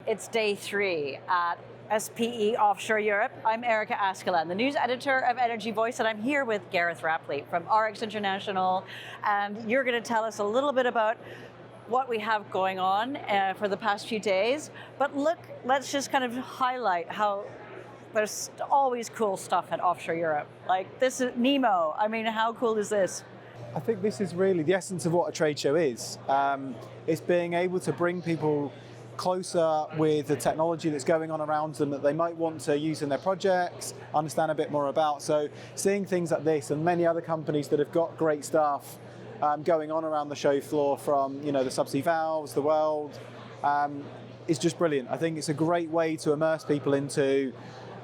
It's day 3 at SPE Offshore Europe. I'm Erikka Askeland, the news editor of Energy Voice, and I'm here with Gareth Rapley from RX International, and you're going to tell us a little bit about what we have going on for the past few days. But look, let's just kind of highlight how there's always cool stuff at Offshore Europe. Like this is Nemo. I mean, how cool is this? I think this is really the essence of what a trade show is. It's being able to bring people closer with the technology that's going on around them that they might want to use in their projects, understand a bit more about. So seeing things like this and many other companies that have got great stuff going on around the show floor, from the subsea valves, the world, is just brilliant. I think it's a great way to immerse people into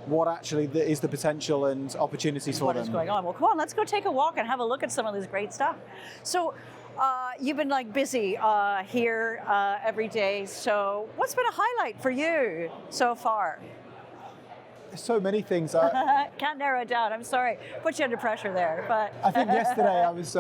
what actually is the potential and opportunities for them. What is going on? Well, come on, let's go take a walk and have a look at some of this great stuff. So you've been busy here every day. So what's been a highlight for you so far? There's so many things. Can't narrow it down. I'm sorry, put you under pressure there. But I think yesterday I was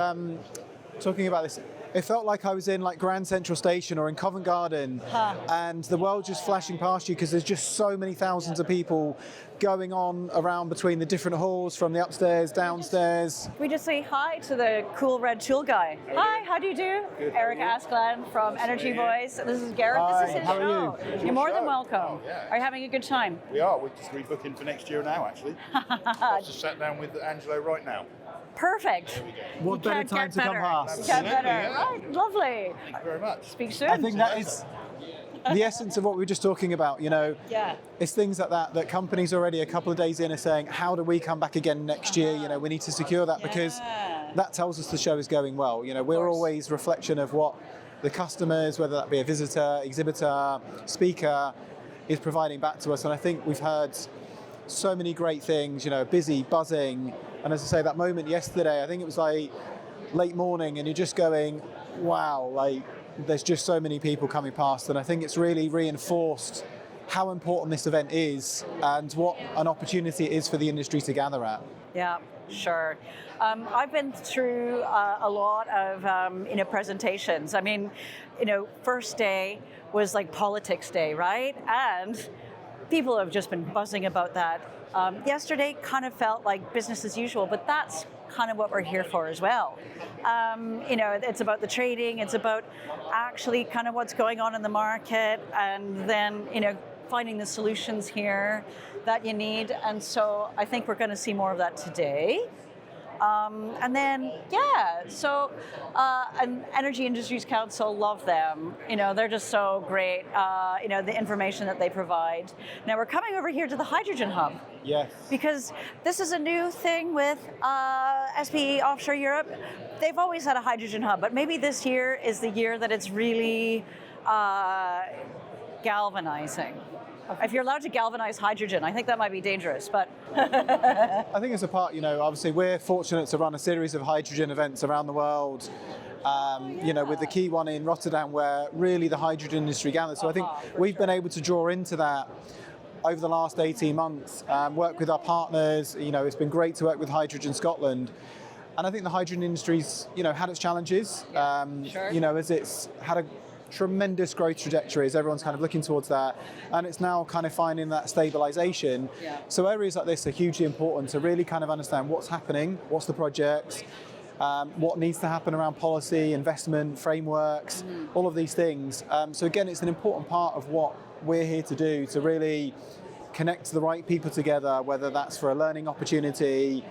talking about this. It felt like I was in Grand Central Station or in Covent Garden, and the world just flashing past you because there's just so many thousands of people going on around between the different halls, from the upstairs, downstairs. We just say hi to the cool red tool guy. Hi, how do you do? Good. Erikka Askeland from Energy Voice. This is Gareth. Hi, this is his how show. are you? You're more than welcome. Oh, yeah. Are you having a good time? We are. We're just rebooking for next year now, actually. I just sat down with Angelo right now. Perfect. What better Can't time get to come better. past? Get better. Yeah. Right, lovely. Thank you very much. Speak soon. I think that is the essence of what we were just talking about. Yeah. It's things like that companies already a couple of days in are saying, how do we come back again next year? We need to secure that because that tells us the show is going well. We're always reflection of what the customers, whether that be a visitor, exhibitor, speaker, is providing back to us. And I think we've heard so many great things, busy, buzzing. And as I say, that moment yesterday, I think it was late morning, and you're just going, wow, there's just so many people coming past. And I think it's really reinforced how important this event is and what an opportunity it is for the industry to gather at. Yeah, sure. I've been through a lot of presentations. I mean, first day was politics day, right? And people have just been buzzing about that. Yesterday kind of felt like business as usual, but that's kind of what we're here for as well. It's about the trading, it's about actually kind of what's going on in the market, and then, finding the solutions here that you need. And so I think we're going to see more of that today. And then, and Energy Industries Council, love them. They're just so great. The information that they provide. Now we're coming over here to the Hydrogen Hub. Yes. Because this is a new thing with SPE Offshore Europe. They've always had a Hydrogen Hub, but maybe this year is the year that it's really galvanizing. If you're allowed to galvanize hydrogen, I think that might be dangerous, but... I think as a part, obviously we're fortunate to run a series of hydrogen events around the world, with the key one in Rotterdam where really the hydrogen industry gathers. So I think we've been able to draw into that over the last 18 months, work with our partners. It's been great to work with Hydrogen Scotland. And I think the hydrogen industry's, had its challenges, as it's had a tremendous growth trajectory as everyone's kind of looking towards that, and it's now kind of finding that stabilization. So areas like this are hugely important to really kind of understand what's happening, what's the projects, what needs to happen around policy, investment, frameworks, all of these things. So again, it's an important part of what we're here to do, to really connect the right people together, whether that's for a learning opportunity,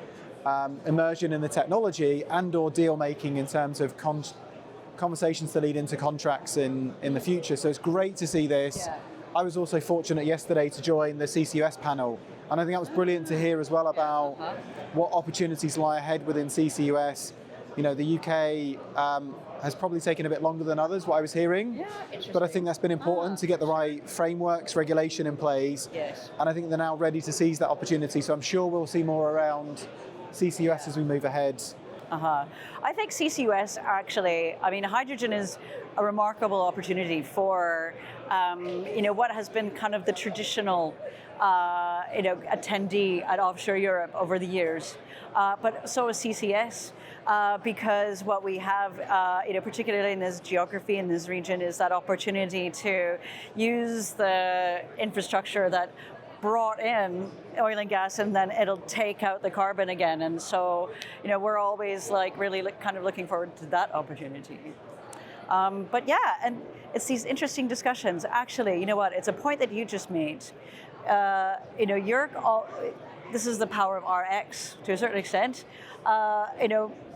immersion in the technology, and or deal making in terms of conversations to lead into contracts in the future. So it's great to see this. I was also fortunate yesterday to join the CCUS panel, and I think that was brilliant to hear as well about what opportunities lie ahead within CCUS. The UK has probably taken a bit longer than others, what I was hearing, but I think that's been important to get the right frameworks, regulation in place, and I think they're now ready to seize that opportunity. So I'm sure we'll see more around CCUS as we move ahead. I think CCUS actually, hydrogen is a remarkable opportunity for what has been kind of the traditional attendee at Offshore Europe over the years, but so is CCS. Because what we have, particularly in this geography in this region, is that opportunity to use the infrastructure that brought in oil and gas, and then it'll take out the carbon again. And so, we're always really kind of looking forward to that opportunity. But yeah, and it's these interesting discussions. Actually, you know what? It's a point that you just made. This is the power of RX to a certain extent.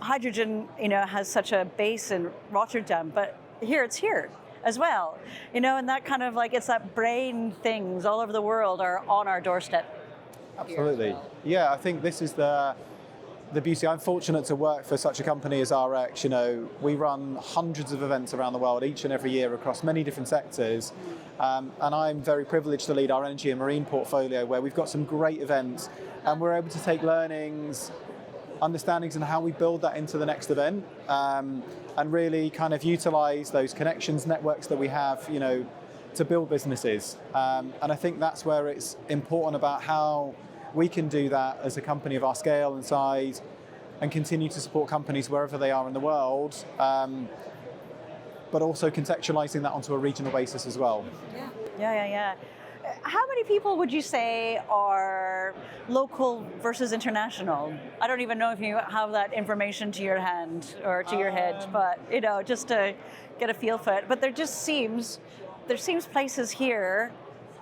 Hydrogen, has such a base in Rotterdam, but it's here as well. And that kind of it's that brain things all over the world are on our doorstep. Absolutely. Yeah, I think this is the beauty. I'm fortunate to work for such a company as RX. We run hundreds of events around the world each and every year across many different sectors. And I'm very privileged to lead our energy and marine portfolio, where we've got some great events, and we're able to take learnings, understandings, and how we build that into the next event, and really kind of utilize those connections, networks that we have, to build businesses. And I think that's where it's important about how we can do that as a company of our scale and size, and continue to support companies wherever they are in the world, but also contextualizing that onto a regional basis as well. Yeah. How many people would you say are local versus international? I don't even know if you have that information to your hand or to your head, but just to get a feel for it. But there seems places here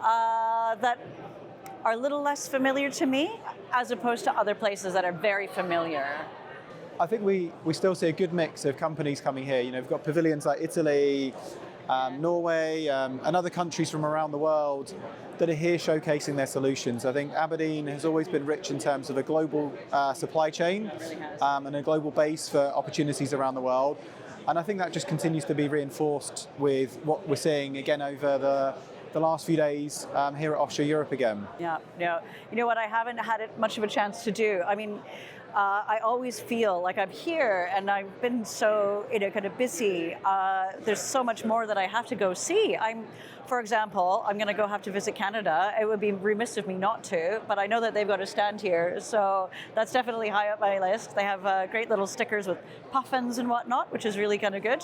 that are a little less familiar to me, as opposed to other places that are very familiar. I think we still see a good mix of companies coming here. We've got pavilions like Italy, Norway, and other countries from around the world that are here showcasing their solutions. I think Aberdeen has always been rich in terms of a global supply chain, and a global base for opportunities around the world. And I think that just continues to be reinforced with what we're seeing again over the last few days here at Offshore Europe again. Yeah. You know what I haven't had much of a chance to do? I mean, I always feel like I'm here and I've been so kind of busy. There's so much more that I have to go see. For example, I'm going to have to visit Canada. It would be remiss of me not to, but I know that they've got a stand here, so that's definitely high up my list. They have great little stickers with puffins and whatnot, which is really kind of good.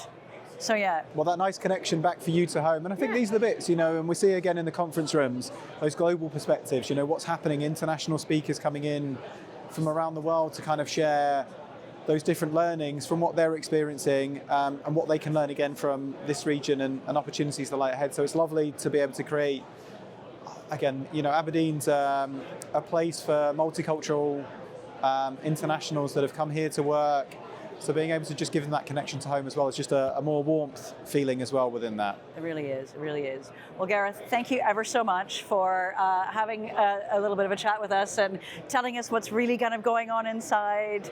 So yeah. Well, that nice connection back for you to home. And I think these are the bits, and we see again in the conference rooms, those global perspectives, what's happening, international speakers coming in from around the world to kind of share those different learnings from what they're experiencing, and what they can learn again from this region and opportunities that lie ahead. So it's lovely to be able to create, again, Aberdeen's a place for multicultural internationals that have come here to work. So being able to just give them that connection to home as well is just a more warmth feeling as well within that. It really is. Well, Gareth, thank you ever so much for having a little bit of a chat with us and telling us what's really kind of going on inside.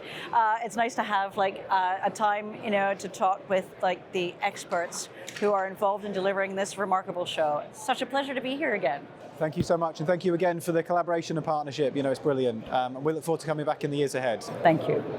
It's nice to have a time, to talk with the experts who are involved in delivering this remarkable show. It's such a pleasure to be here again. Thank you so much, and thank you again for the collaboration and partnership. It's brilliant. And we look forward to coming back in the years ahead. Thank you.